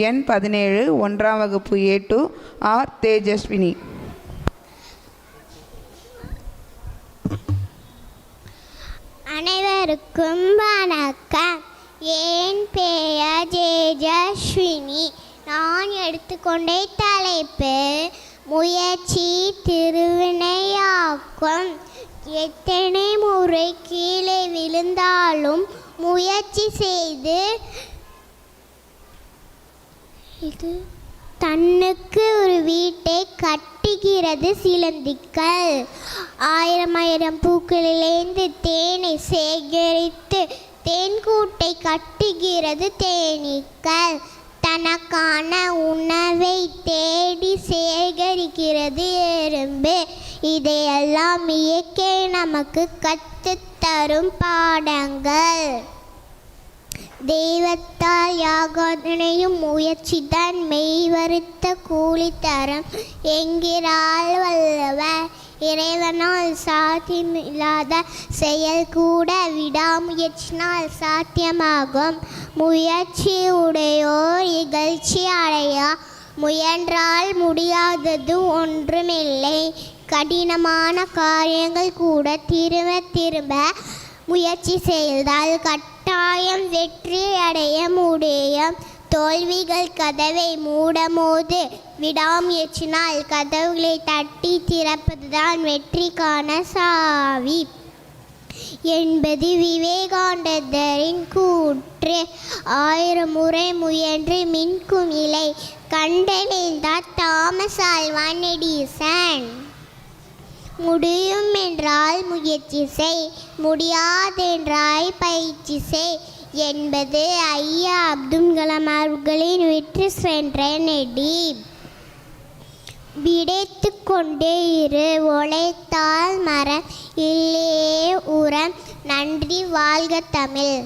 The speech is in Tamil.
எண் 17 1ஆம் வகுப்பு A2 ஆர் தேஜஸ்வினி. அனைவருக்கும் வணக்கம். என் பெயர் தேஜஸ்வினி. நான் எடுத்துக்கொண்ட தலைப்பு முயற்சி திருவினையாக்கும். எத்தனை முறை கீழே விழுந்தாலும் முயற்சி செய்து தன்னுக்கு ஒரு வீட்டை கட்டுகிறது சிலந்திகள். ஆயிரம் ஆயிரம் பூக்களிலேந்து தேனை சேகரித்து தேன்கூட்டை கட்டுகிறது தேனீக்கள். தனக்கான உணவை தேடி சேகரிக்கிறது எறும்பு. இதையெல்லாம் இயற்கை நமக்கு கற்றுத்தரும் பாடங்கள். தெய்வத்தால் யாகாதனையும் முயற்சிதான் மெய் வருத்த கூலி தரும் என்கிறாள் வல்லவர். இறைவனால் சாத்தியமில்லாத செயல் கூட விடாமுயற்சினால் சாத்தியமாகும். முயற்சி உடையோர் இகழ்ச்சி அடையா. முயன்றால் முடியாதது ஒன்றுமில்லை. கடினமான காரியங்கள் கூட திரும்ப திரும்ப முயற்சி செய்தால் கட்டாயம் வெற்றி அடைய முடியும். தோல்விகள் கதவை மூடமோது விடாமுயற்சினால் கதவுகளை தட்டி திறப்பதுதான் வெற்றிக்கான சாவி என்பது விவேகானந்தரின் கூற்று. 1000 முறை முயன்று மின்கும் இலை கண்டடைந்தார் தாமஸ் ஆல்வா எடிசன். முடியும் என்றால் முயற்சி செய், முடியாதென்றால் பயிற்சி செய் என்பது ஐயா அப்துல் கலாம் அவர்களின் வெற்றி சென்ற நெடி. விடைத்து கொண்டே இரு, உழைத்தால் மரம் இல்லையே உரம். நன்றி. வாழ்க தமிழ்.